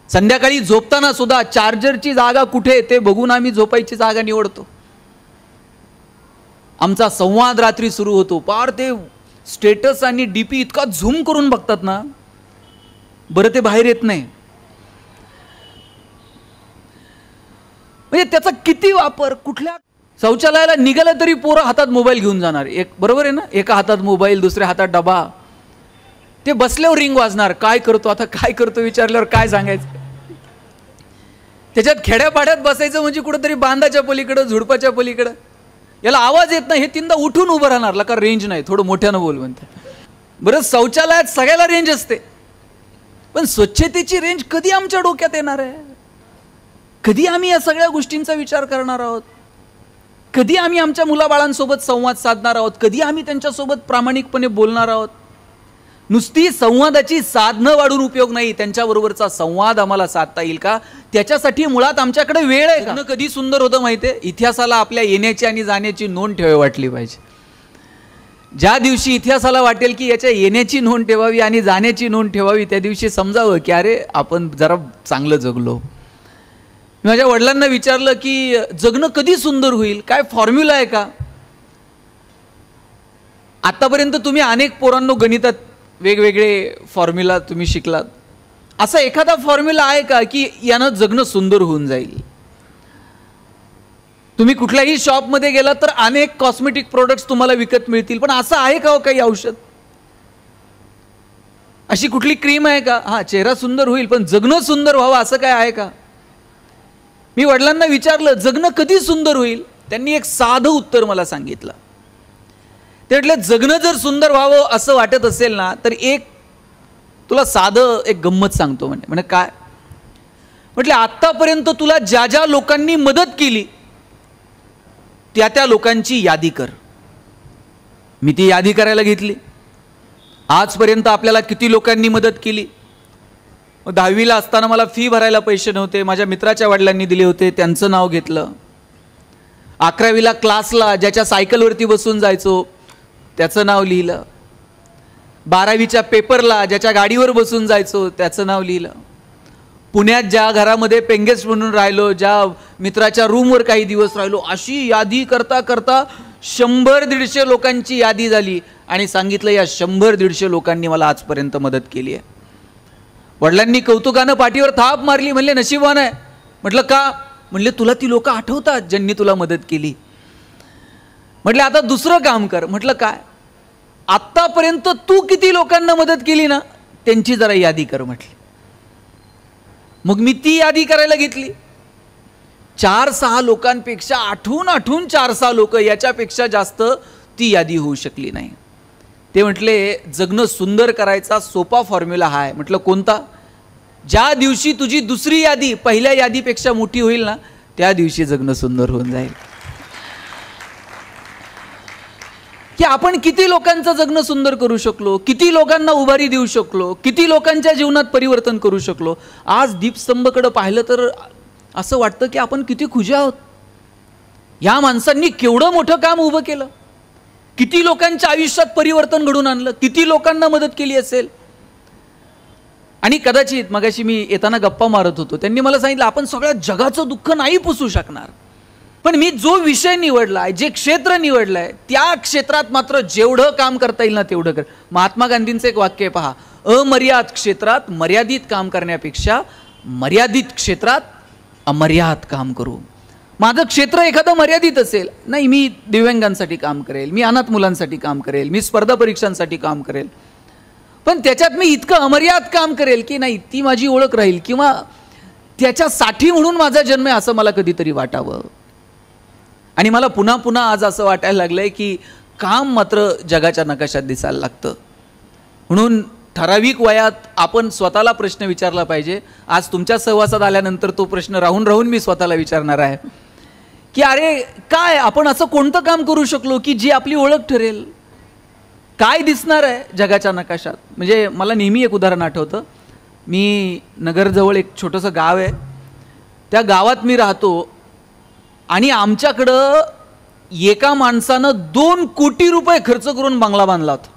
संध्याकाळी झोपताना सुद्धा चार्जरची जागा कुठे ते बघून आम्ही झोपायची जागा निवडतो. आमचा संवाद रात्री सुरू होतो. पार ते स्टेटस आणि डीपी इतका झूम करून बघतात ना, बरं ते बाहेर येत नाही. म्हणजे त्याचा किती वापर, कुठल्या शौचालयाला निघालं तरी पोरं हातात मोबाईल घेऊन जाणार. एक बरोबर आहे ना, एका हातात मोबाईल दुसऱ्या हातात डबा. ते बसल्यावर रिंग वाजणार, काय करतो आता, काय करतो विचारल्यावर काय सांगायचं. त्याच्यात खेड्यापाड्यात बसायचं म्हणजे कुठंतरी बांधाच्या पलीकडं झुडपाच्या पलीकडं. याला आवाज येत नाही हे तीनदा उठून उभं राहणार, लका रेंज नाही, थोडं मोठ्यानं बोल म्हणते. बरं शौचालयात सगळ्याला रेंज असते, पण स्वच्छतेची रेंज कधी आमच्या डोक्यात येणार आहे? कधी आम्ही या सगळ्या गोष्टींचा विचार करणार आहोत? कधी आम्ही आमच्या मुलाबाळांसोबत संवाद साधणार आहोत? कधी आम्ही त्यांच्यासोबत प्रामाणिकपणे बोलणार आहोत? नुसती संवादाची साधनं वाढून उपयोग नाही, त्यांच्याबरोबरचा संवाद आम्हाला साधता येईल का त्याच्यासाठी मुळात आमच्याकडे वेळ आहे का? कधी सुंदर होतं माहिती आहे, इतिहासाला आपल्या येण्याची आणि जाण्याची नोंद ठेवावी वाटली पाहिजे. ज्या दिवशी इतिहासाला वाटेल की याच्या येण्याची नोंद ठेवावी आणि जाण्याची नोंद ठेवावी, त्या दिवशी समजावं की अरे आपण जरा चांगलं जगलो. माझ्या वडिलांना विचारलं की जगणं कधी सुंदर होईल, काय फॉर्म्युला आहे का? आतापर्यंत तुम्ही अनेक पोरांनो गणितात वेगवेगळे फॉर्म्युला तुम्ही शिकलात, असा एखादा फॉर्म्युला आहे का की यानं जगणं सुंदर होऊन जाईल? तुम्ही कुठल्याही शॉपमध्ये गेलात तर अनेक कॉस्मेटिक प्रोडक्ट्स तुम्हाला विकत मिळतील, पण असं आहे का हो काही औषध, अशी कुठली क्रीम आहे का? हा, चेहरा सुंदर होईल पण जगणं सुंदर व्हावं असं काय आहे का? मी वडिलांना विचारलं जगणं कधी सुंदर होईल, त्यांनी एक साधं उत्तर मला सांगितलं. ते म्हटले जगणं जर सुंदर व्हावं असं वाटत असेल ना तर एक तुला साधं एक गंमत सांगतो. म्हणे काय? म्हटले आत्तापर्यंत तुला ज्या ज्या लोकांनी मदत केली त्या त्या लोकांची यादी कर. मी ती यादी करायला घेतली. आजपर्यंत आपल्याला किती लोकांनी मदत केली? 10वीला असताना मला फी भरायला पैसे नव्हते, माझ्या मित्राच्या वडिलांनी दिले होते, त्यांचं नाव घेतलं. 11वीला क्लासला ज्याच्या सायकलवरती बसून जायचो त्याचं नाव लिहिलं. 12वीच्या पेपरला ज्याच्या गाडीवर बसून जायचो त्याचं नाव लिहिलं. पुण्यात ज्या घरामध्ये पेंगेस्ट म्हणून राहिलो, ज्या मित्राच्या रूमवर काही दिवस राहिलो, अशी यादी करता करता 100-150 लोकांची यादी झाली आणि सांगितलं या 100-150 लोकांनी मला आजपर्यंत मदत केली आहे. वडिलांनी कौतुकानं पाठीवर थाप मारली, म्हणले नशिबान आहे. म्हटलं का? म्हणले तुला ती लोक आठवतात ज्यांनी तुला मदत केली. म्हटलं आता दुसरं काम कर. म्हटलं काय? आत्तापर्यंत तू किती लोकांना मदत केली ना त्यांची जरा यादी कर म्हटली. मग मी ती यादी करायला घेतली. 4-6 लोकांपेक्षा आठवून 4-6 लोक, याच्यापेक्षा जास्त ती यादी होऊ शकली नाही. ते म्हटले जगणं सुंदर करायचा सोपा फॉर्म्युला हा आहे. म्हटलं कोणता? ज्या दिवशी तुझी दुसरी यादी पहिल्या यादीपेक्षा मोठी होईल ना त्या दिवशी जगणं सुंदर होऊन जाईल. की आपण किती लोकांचं जगणं सुंदर करू शकलो, किती लोकांना उभारी देऊ शकलो, किती लोकांच्या जीवनात परिवर्तन करू शकलो. आज दीपस्तंभकडे पाहिलं तर असं वाटतं की आपण किती खुशी आहोत. या माणसांनी केवढं मोठं काम उभं केलं, किती लोकांच्या आयुष्यात परिवर्तन घडून आणलं, किती लोकांना मदत केली असेल. आणि कदाचित मगाशी मी येताना गप्पा मारत होतो, त्यांनी मला सांगितलं आपण सगळ्या जगाचं दुःख नाही पुसू शकणार, पण मी जो विषय निवडलाय, जे क्षेत्र निवडलंय त्या क्षेत्रात मात्र जेवढं काम करता येईल ना तेवढं कर. महात्मा गांधींचं एक वाक्य पहा, अमर्याद क्षेत्रात मर्यादित काम करण्यापेक्षा मर्यादित क्षेत्रात अमर्याद काम करू. माझं क्षेत्र एखादं मर्यादित असेल, नाही मी दिव्यांगांसाठी काम करेल, मी अनाथ मुलांसाठी काम करेल, मी स्पर्धा परीक्षांसाठी काम करेल, पण त्याच्यात मी इतकं अमर्याद काम करेल की नाही ती माझी ओळख राहील किंवा त्याच्यासाठी म्हणून माझा जन्म आहे असं मला कधीतरी वाटावं. आणि मला पुन्हा पुन्हा आज असं वाटायला लागलंय की काम मात्र जगाच्या नकाशात दिसायला लागतं. म्हणून ठराविक वयात आपण स्वतःला प्रश्न विचारला पाहिजे. आज तुमच्या सहवासात आल्यानंतर तो प्रश्न राहून राहून मी स्वतःला विचारणार आहे की अरे काय आपण असं कोणतं काम करू शकलो की जी आपली ओळख ठरेल, काय दिसणार आहे जगाच्या नकाशात. म्हणजे मला नेहमी एक उदाहरण आठवतं. मी नगरजवळ एक छोटंसं गाव आहे, त्या गावात मी राहतो आणि आमच्याकडं एका माणसानं 2 कोटी रुपये खर्च करून बंगला बांधला होता.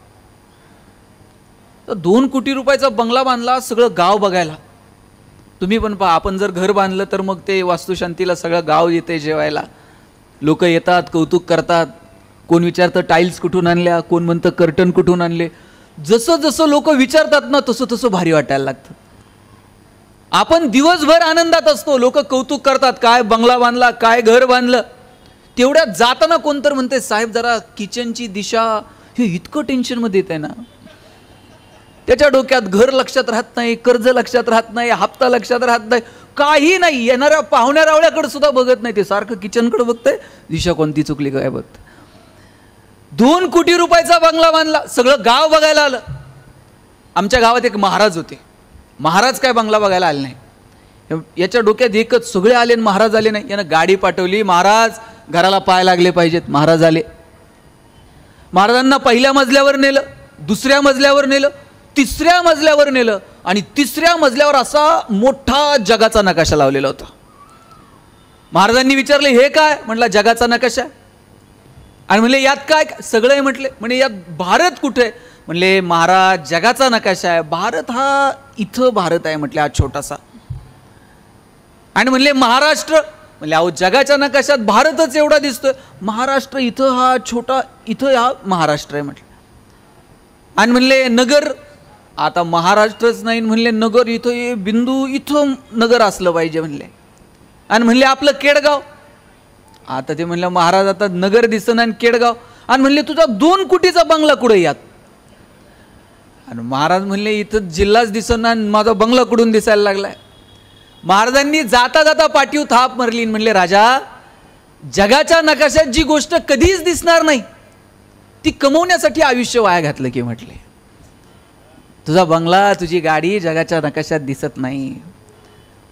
तर 2 कोटी रुपयाचा बंगला बांधला, सगळं गाव बघायला. तुम्ही पण पहा, आपण जर घर बांधलं तर मग ते वास्तुशांतीला सगळं गाव येते जेवायला, लोक येतात, कौतुक करतात, कोण विचारतं टाईल्स कुठून आणल्या, कोण म्हणतं कर्टन कुठून आणले. जसं जसं लोक विचारतात ना तसं तसं भारी वाटायला लागतं. आपण दिवसभर आनंदात असतो, लोक कौतुक करतात, काय बंगला बांधला, काय घर बांधलं. तेवढ्यात जाताना कोणतर म्हणते, साहेब जरा किचनची दिशा, हे इतकं टेन्शनमध्ये येत आहे ना. त्याच्या डोक्यात घर लक्षात राहत नाही, कर्ज लक्षात राहत नाही, हप्ता लक्षात राहत नाही, काही नाही. येणाऱ्या पाहुण्या रावळ्याकडे सुद्धा बघत नाही, ते सारखं किचनकडे बघतंय, दिशा कोणती चुकली काय बघत. 2 कोटी रुपयाचा बंगला बांधला, सगळं गाव बघायला आलं. आमच्या गावात एक महाराज होते, महाराज काय बंगला बघायला आले नाही. याच्या डोक्यात एकच, सगळे आले आणि महाराज आले नाही. यानं गाडी पाठवली, महाराज घराला पाय लागले पाहिजेत. महाराज आले, महाराजांना पहिल्या मजल्यावर नेलं, दुसऱ्या मजल्यावर नेलं, तिसऱ्या मजल्यावर नेलं आणि तिसऱ्या मजल्यावर असा मोठा जगाचा नकाशा लावलेला होता. महाराजांनी विचारले, हे काय? म्हटलं जगाचा नकाशा. आणि म्हणले यात काय? सगळं आहे म्हटले. म्हणजे यात भारत कुठे आहे? म्हणले महाराज जगाचा नकाशा आहे, भारत हा इथं भारत आहे म्हटले, हा छोटासा. आणि म्हणले महाराष्ट्र? म्हणले अहो जगाच्या नकाशात भारतच एवढा दिसतोय, महाराष्ट्र इथं हा छोटा, इथं हा महाराष्ट्र आहे म्हटलं. आणि म्हणले नगर? आता महाराष्ट्रच नाही म्हणले, नगर इथं हे बिंदू इथं नगर असलं पाहिजे म्हणले. आणि म्हणले आपलं केडगाव? आता ते म्हणलं महाराज आता नगर दिसना आणि केडगाव. आणि म्हणले तुझा 2 कोटीचा बंगला कुठे यात? आणि महाराज म्हणले इथं जिल्हाच दिसना आणि माझा बंगला कुठून दिसायला लागलाय. महाराजांनी जाता जाता पाठीव थाप मारली, म्हणले राजा जगाच्या नकाशात जी गोष्ट कधीच दिसणार नाही ती कमवण्यासाठी आयुष्य वाया घातलं की म्हटले. तुझा बंगला, तुझी गाडी जगाच्या नकाशात दिसत नाही.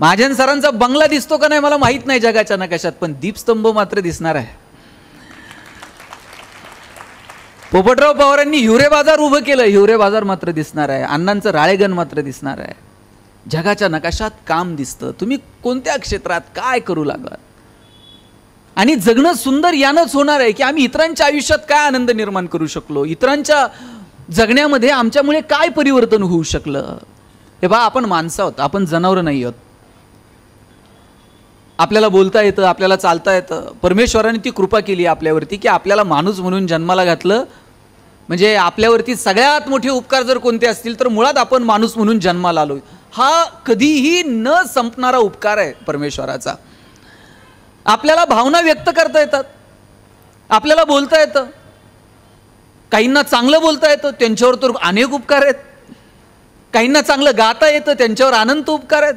महाजन सरांचा बंगला दिसतो का नाही मला माहित नाही जगाच्या नकाशात, पण दीपस्तंभ मात्र दिसणार आहे. पोपटराव पवारांनी हिवरे बाजार उभं केलं, हिवरे बाजार मात्र दिसणार आहे. अण्णांचं राळेगण मात्र दिसणार आहे. जगाच्या नकाशात काम दिसतं, तुम्ही कोणत्या क्षेत्रात काय करू लागलात. आणि जगणं सुंदर यानंच होणार आहे की आम्ही इतरांच्या आयुष्यात काय आनंद निर्माण करू शकलो, इतरांच्या जगण्यामध्ये आमच्यामुळे काय परिवर्तन होऊ शकलं. हे बा आपण माणसं आहोत, आपण जनावर नाही आहोत. आपल्याला बोलता येतं, आपल्याला चालता येतं. परमेश्वराने ती कृपा केली आपल्यावरती की आपल्याला माणूस म्हणून जन्माला घातलं. म्हणजे आपल्यावरती सगळ्यात मोठे उपकार जर कोणते असतील तर मुळात आपण माणूस म्हणून जन्माला आलोय. हा कधीही न संपणारा उपकार आहे परमेश्वराचा. आपल्याला भावना व्यक्त करता येतात, आपल्याला बोलता येतं, काहींना चांगलं बोलता येतं, त्यांच्यावर तर अनेक उपकार आहेत. काहींना चांगलं गाता येतं, त्यांच्यावर अनंत उपकार आहेत.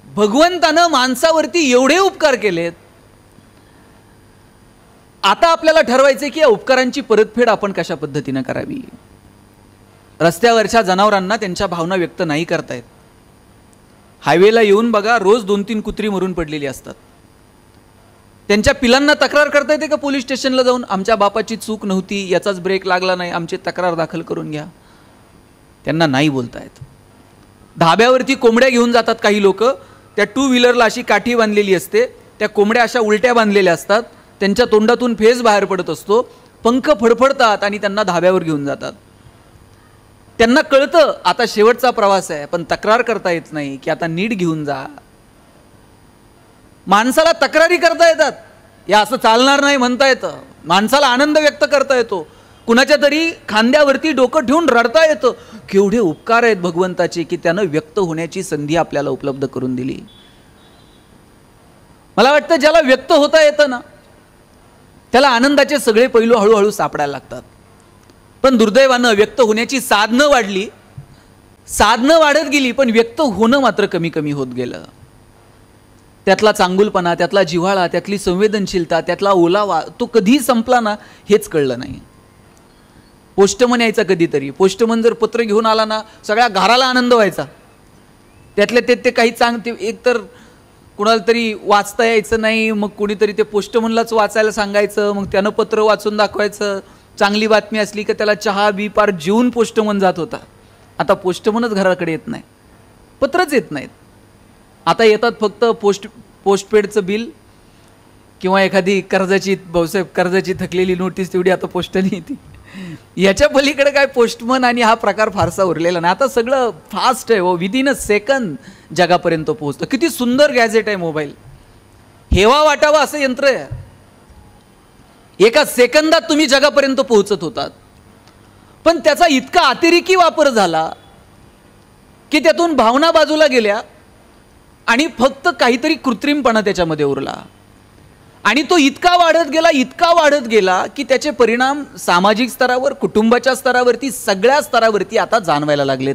भगवंतानं माणसावरती एवढे उपकार केलेत. आता आपल्याला ठरवायचे की या उपकारांची परतफेड आपण कशा पद्धतीने करावी. रस्त्यावरच्या जनावरांना त्यांच्या भावना व्यक्त नाही करतायत. हायवेला येऊन बघा, रोज 2-3 कुत्री मरून पडलेली असतात. त्यांच्या पिलांना तक्रार करता येते का पोलीस स्टेशनला जाऊन, आमच्या बापाची चूक नव्हती, याचाच ब्रेक लागला नाही, आमची तक्रार दाखल करून घ्या? त्यांना नाही बोलता येत. धाब्यावरती कोंबड्या घेऊन जातात काही लोक, त्या 2 व्हीलरला अशी काठी बांधलेली असते, त्या कोंबड्या अशा उलट्या बांधलेल्या असतात, त्यांच्या तोंडातून फेस बाहेर पडत असतो, पंख फडफडतात आणि त्यांना धाब्यावर घेऊन जातात. त्यांना कळतं आता शेवटचा प्रवास आहे, पण तक्रार करता येत नाही की आता नीट घेऊन जा. माणसाला तक्रारी करता येतात, या असं चालणार नाही म्हणता येतं. माणसाला आनंद व्यक्त करता येतो, कुणाच्या तरी खांद्यावरती डोकं ठेवून रडता येतं. केवढे उपकार आहेत भगवंताचे की त्यानं व्यक्त होण्याची संधी आपल्याला उपलब्ध करून दिली. मला वाटतं ज्याला व्यक्त होता येतं ना त्याला आनंदाचे सगळे पैलू हळूहळू सापडायला लागतात. पण दुर्दैवानं व्यक्त होण्याची साधनं वाढली, साधनं वाढत गेली, पण व्यक्त होणं मात्र कमी कमी होत गेलं. त्यातला चांगुलपणा, त्यातला जिव्हाळा, त्यातली संवेदनशीलता, त्यातला ओलावा तो कधी संपला ना हेच कळलं नाही. पोस्टमन यायचा कधीतरी, पोस्टमन जर पत्र घेऊन आला ना सगळ्या घराला आनंद व्हायचा. त्यातले ते काही ते एकतर कुणाला तरी वाचता यायचं नाही, मग कोणीतरी ते पोस्टमनलाच वाचायला सांगायचं, मग त्यानं पत्र वाचून दाखवायचं. चांगली बातमी असली की त्याला चहा बी पार जेवून पोस्टमन जात होता. आता पोस्टमनच घराकडे येत नाही, पत्रच येत नाहीत. आता येतात फक्त पोस्टपेडचं बिल किंवा एखादी कर्जाची, भाऊसाहेब कर्जाची थकलेली नोटीस, तेवढी आता पोस्टाने येते. याच्या पलीकडे काय पोस्टमन आणि हा प्रकार फारसा उरलेला नाही. आता सगळं फास्ट आहे हो, विदिन अ सेकंद जगापर्यंत पोहोचतं. किती सुंदर गॅजेट आहे मोबाईल. हेवा वाटावा असं यंत्र आहे. एका सेकंदात तुम्ही जगापर्यंत पोहोचत होतात. पण त्याचा इतका अतिरेकी वापर झाला की त्यातून भावना बाजूला गेल्या आणि फक्त काहीतरी कृत्रिमपणा त्याच्यामध्ये उरला. आणि तो इतका वाढत गेला की त्याचे परिणाम सामाजिक स्तरावर, कुटुंबाच्या स्तरावरती, सगळ्या स्तरावरती आता जाणवायला लागलेत.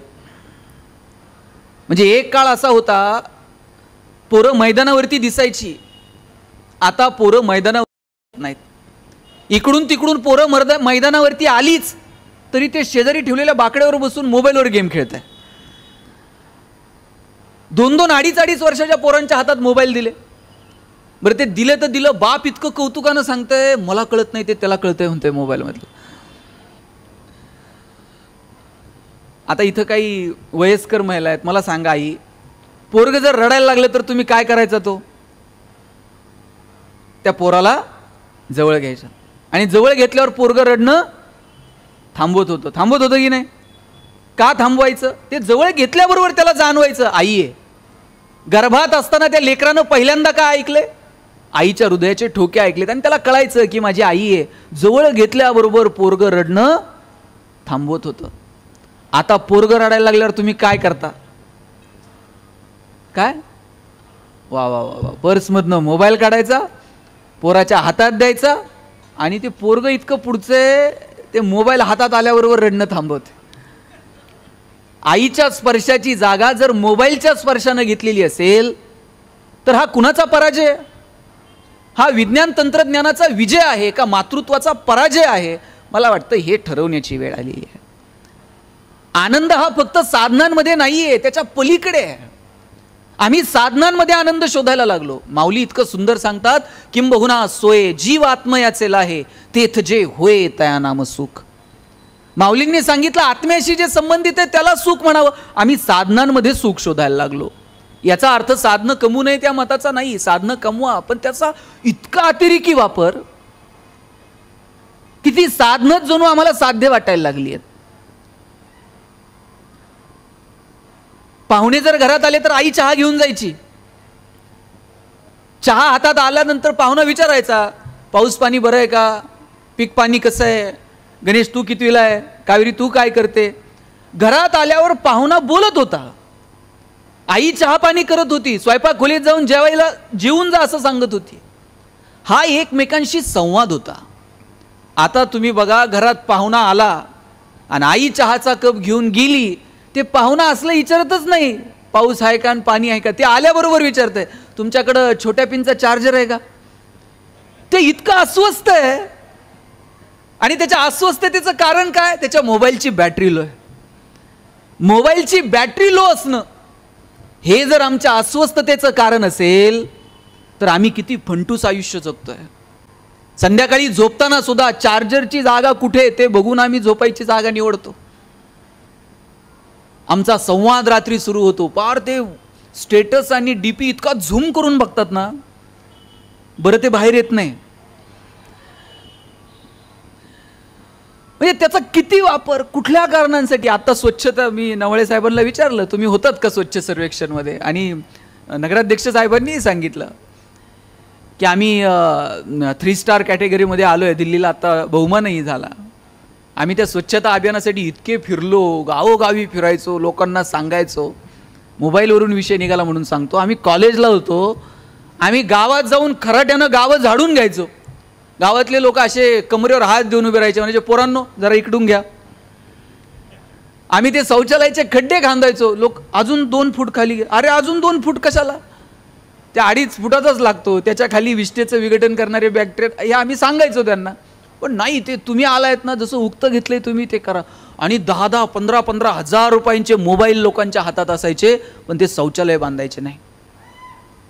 म्हणजे एक काळ असा होता, पोरं मैदानावरती दिसायची, आता पोरं मैदानावर नाहीत. इकडून तिकडून पोरं मैदानावरती आलीच तरी ते शेजारी ठेवलेल्या बाकड्यावर बसून मोबाईलवर गेम खेळत आहे. 2-2, 2.5 वर्षाच्या पोरांच्या हातात मोबाईल दिले. बरं, ते दिले तर दिलं, बाप इतकं कौतुकानं सांगतंय, मला कळत नाही ते त्याला कळतंय म्हणतंय मोबाईलमधलं. आता इथं काही वयस्कर महिला आहेत, मला सांगा आई, पोरग जर रडायला लागलं तर तुम्ही काय करायचं? तो त्या पोराला जवळ घ्यायचं आणि जवळ घेतल्यावर पोरग रडणं थांबवत होतं की नाही? का थांबवायचं? ते जवळ घेतल्याबरोबर त्याला जाणवायचं आई आहे. गर्भात असताना त्या लेकरानं पहिल्यांदा काय ऐकले? आईच्या हृदयाचे ठोके ऐकलेत आणि त्याला कळायचं की माझी आई आहे. जवळ घेतल्याबरोबर पोरग रडणं थांबवत होतं. आता पोरग रडायला लागल्यावर तुम्ही काय करता? काय? वा वा वा वा, पर्समधनं मोबाईल काढायचा, पोराच्या हातात द्यायचा आणि ते पोरग इतकं पुढचे ते मोबाईल हातात आल्याबरोबर रडणं थांबवते. आईच्या स्पर्शाची जागा जर मोबाईलच्या स्पर्शानं घेतलेली असेल तर हा कुणाचा पराजय? हा विज्ञान तंत्रज्ञानाचा विजय आहे का मातृत्वाचा पराजय आहे? मला वाटतं हे ठरवण्याची वेळ आलेली आहे. आनंद हा फक्त साधनांमध्ये नाहीये, त्याच्या पलीकडे आहे. आम्ही साधनांमध्ये आनंद शोधायला लागलो. माऊली इतकं सुंदर सांगतात, किंबहुना सोये जीव आत्मयाचे लाहे, तेथ जे होय तया नाम सुख. माऊलींनी सांगितलं आत्म्याशी जे संबंधित आहे त्याला सुख म्हणावं. आम्ही साधनांमध्ये सुख शोधायला लागलो. याचा अर्थ साधनं कमवू नये त्या मताचा नाही, साधनं कमवा, पण त्याचा इतका अतिरेकी वापर की ती साधनच जणू आम्हाला साध्य वाटायला लागली आहेत. पाहुणे जर घरात आले तर आई चहा घेऊन जायची. चहा हातात आल्यानंतर पाहुणा विचारायचा, पाऊस पाणी बरं आहे का? पीक पाणी कसं आहे? गणेश तू कितवीला आहे? कावेरी तू काय करते? घरात आल्यावर पाहुणा बोलत होता, आई चहा पाणी करत होती, स्वयंपाक खोलीत जाऊन जेवायला जेवून जा असं सांगत होती. हा एकमेकांशी संवाद होता. आता तुम्ही बघा, घरात पाहुणा आला आणि आई चहाचा कप घेऊन गेली, ते पाहुणा असलं विचारतच नाही पाऊस आहे का आणि पाणी आहे का. ते आल्याबरोबर विचारते तुमच्याकडं छोट्या पिनचा चार्जर आहे का. ते इतकं अस्वस्थ आहे आणि त्याच्या अस्वस्थतेचं कारण काय? त्याच्या मोबाईलची बॅटरी लो आहे. मोबाईलची बॅटरी लो असणं हे जर आमच्या अस्वस्थतेचं कारण असेल तर आम्ही किती फंटूस आयुष्य जगतोय. संध्याकाळी झोपताना सुद्धा चार्जरची जागा कुठे ते बघून आम्ही झोपायची जागा निवडतो. आमचा संवाद रात्री सुरू होतो, पार ते स्टेटस आणि डीपी इतका झूम करून बघतात ना, बरं ते बाहेर येत नाही. म्हणजे त्याचा किती वापर कुठल्या कारणांसाठी? आता स्वच्छता, मी नवळे साहेबांना विचारलं तुम्ही होतात का स्वच्छ सर्वेक्षण मध्ये, आणि नगराध्यक्ष साहेबांनी सांगितलं की आम्ही 3 स्टार कॅटेगरीमध्ये आलो आहे. दिल्लीला आता बहुमानही झाला. आम्ही त्या स्वच्छता अभियानासाठी इतके फिरलो, गावोगावी फिरायचो, लोकांना सांगायचो. मोबाईलवरून विषय निघाला म्हणून सांगतो, आम्ही कॉलेजला होतो, आम्ही गावात जाऊन खराट्यानं गावं झाडून घ्यायचो. गावातले लोक असे कमरेवर हात देऊन उभे राहायचे, म्हणजे पोरांनो जरा इकडून घ्या. आम्ही ते शौचालयाचे खड्डे खांदायचो, लोक अजून 2 फूट खाली, अरे अजून 2 फूट कशाला, त्या 2.5 फुटाचाच लागतो, त्याच्या खाली विष्ठेचं विघटन करणारे बॅक्टेरिया, हे आम्ही सांगायचो त्यांना. पण नाही, ते तुम्ही आलायत ना, जसं उक्त घेतलंय तुम्ही ते करा. आणि 10-10, 15-15 हजार रुपयांचे मोबाईल लोकांच्या हातात असायचे, पण ते शौचालय बांधायचे नाही.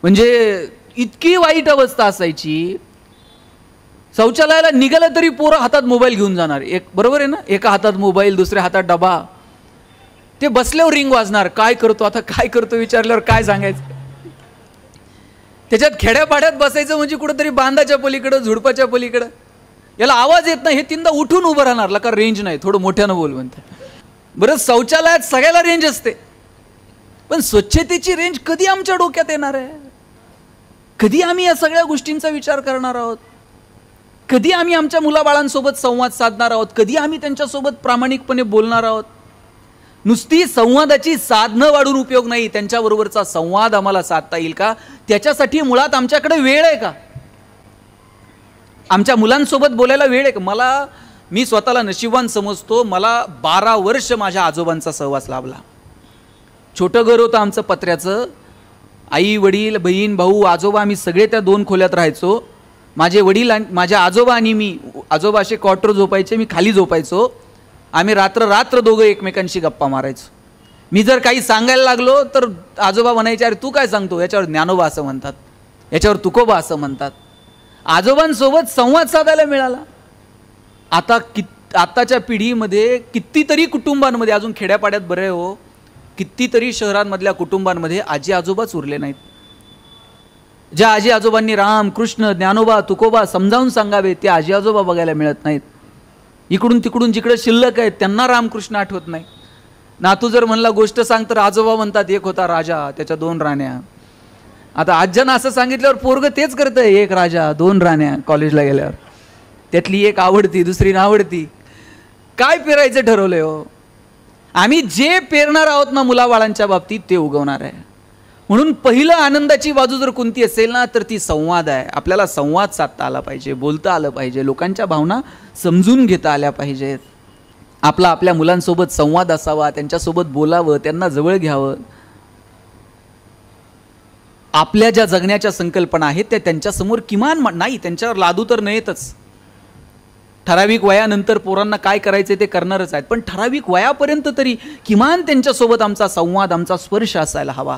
म्हणजे इतकी वाईट अवस्था असायची. शौचालयाला निघालं तरी पोरं हातात मोबाईल घेऊन जाणार. एक बरोबर आहे ना, एका हातात मोबाईल, दुसऱ्या हातात डबा. ते बसल्यावर रिंग वाजणार, काय करतो आता, काय करतो विचारल्यावर काय सांगायचं. त्याच्यात खेड्यापाड्यात बसायचं म्हणजे कुठंतरी बांधाच्या पलीकडं, झुडपाच्या पलीकडं. याला आवाज येत नाही, हे तीनदा उठून उभं राहणार, लका रेंज नाही, थोडं मोठ्यानं बोल म्हणते. बरं, शौचालयात सगळ्याला रेंज असते, पण स्वच्छतेची रेंज कधी आमच्या डोक्यात येणार आहे? कधी आम्ही या सगळ्या गोष्टींचा विचार करणार आहोत? कधी आम्ही आमच्या मुलाबाळांसोबत संवाद साधणार आहोत? कधी आम्ही त्यांच्यासोबत प्रामाणिकपणे बोलणार आहोत? नुसती संवादाची साधनं वाढून उपयोग नाही, त्यांच्याबरोबरचा संवाद आम्हाला साधता येईल का? त्याच्यासाठी मुळात आमच्याकडे वेळ आहे का? आमच्या मुलांसोबत बोलायला वेळ आहे का? मी स्वतःला नशीबवान समजतो, मला 12 वर्ष माझ्या आजोबांचा सहवास लाभला. छोटं घर होतं आमचं पत्र्याचं. आई वडील बहीण भाऊ आजोबा आम्ही सगळे त्या 2 खोल्यात राहायचो. माझे वडील माझ्या आजोबा आणि मी, आजोबा असे क्वार्टर झोपायचे, मी खाली झोपायचो. आम्ही रात्र दोघं एकमेकांशी गप्पा मारायचो. मी जर काही सांगायला लागलो तर आजोबा म्हणायचे, अरे तू काय सांगतो? याच्यावर ज्ञानोबा असं म्हणतात, याच्यावर तुकोबा असं म्हणतात. आजोबांसोबत संवाद साधायला मिळाला. आताच्या पिढीमध्ये कितीतरी कुटुंबांमध्ये, अजून खेड्यापाड्यात बरे हो, कितीतरी शहरांमधल्या कुटुंबांमध्ये आजी आजोबाच उरले नाहीत. ज्या आजी आजोबांनी राम कृष्ण ज्ञानोबा तुकोबा समजावून सांगावे, ते आजी आजोबा बघायला मिळत नाहीत. इकडून तिकडून जिकडे शिल्लक आहेत त्यांना रामकृष्ण आठवत नाही. नातू जर म्हणला गोष्ट सांग तर आजोबा म्हणतात, एक होता राजा, त्याच्या 2 राण्या. आता आज्यांना असं सांगितल्यावर पोरग तेच करतंय, 1 राजा 2 राण्या. कॉलेजला गेल्यावर त्यातली एक आवडती, दुसरी नावडती. काय पेरायचं ठरवलंय हो? आम्ही जे पेरणार आहोत ना मुलाबाळांच्या बाबतीत, ते उगवणार आहे. म्हणून पहिलं आनंदाची बाजू जर कोणती असेल ना, तर ती संवाद आहे. आपल्याला संवाद साधता आला पाहिजे, बोलता आलं पाहिजे, लोकांच्या भावना समजून घेता आल्या पाहिजेत. आपल्या मुलांसोबत संवाद असावा, त्यांच्यासोबत बोलावं, त्यांना जवळ घ्यावं. आपल्या ज्या जगण्याच्या संकल्पना आहेत त्या त्यांच्यासमोर किमान नाही, त्यांच्यावर लादू तर नयेतच. ठराविक वयानंतर पोरांना काय करायचे ते करणारच आहेत, पण ठराविक वयापर्यंत तरी किमान त्यांच्यासोबत आमचा संवाद, आमचा स्पर्श असायला हवा.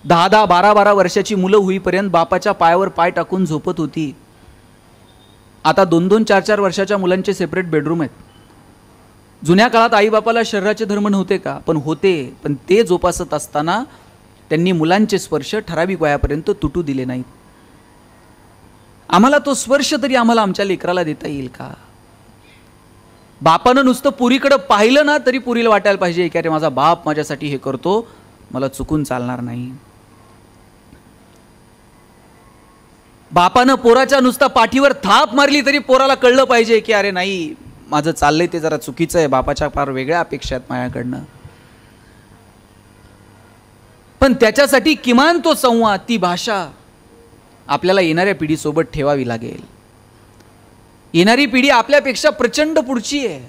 10-10, 12-12 वर्षाची मुलं होईपर्यंत बापाच्या पायावर पाय टाकून झोपत होती. आता 2-2, 4-4 वर्षाच्या मुलांचे सेपरेट बेडरूम आहेत. जुन्या काळात आईबापाला शरीराचे धर्म नव्हते का? पण होते. पण ते जोपासत असताना त्यांनी मुलांचे स्पर्श ठराविक वयापर्यंत तुटू दिले नाहीत. आम्हाला तो स्पर्श तरी आम्हाला आमच्या लेकराला देता येईल का? बापानं नुसतं पुरीकडे पाहिलं ना तरी पुरीला वाटायला पाहिजे की अरे माझा बाप माझ्यासाठी हे करतो, मला चुकून चालणार नाही. बापानं पोराच्या नुसता पाठीवर थाप मारली तरी पोराला कळलं पाहिजे की अरे नाही, माझं चाललंय ते जरा चुकीचं आहे, बापाच्या फार वेगळ्या अपेक्षा आहेत माझ्याकडनं. पण त्याच्यासाठी किमान तो संवाद, ती भाषा आपल्याला येणाऱ्या पिढीसोबत ठेवावी लागेल. येणारी पिढी आपल्यापेक्षा प्रचंड पुढची आहे.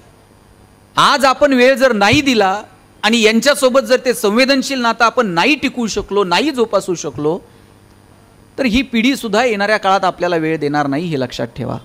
आज आपण वेळ जर नाही दिला आणि यांच्यासोबत जर ते संवेदनशील नातं आपण नाही टिकवू शकलो, नाही जोपासू शकलो, तर ही पिढी सुद्धा येणाऱ्या काळात आपल्याला वेळ देणार नाही, हे लक्षात ठेवा.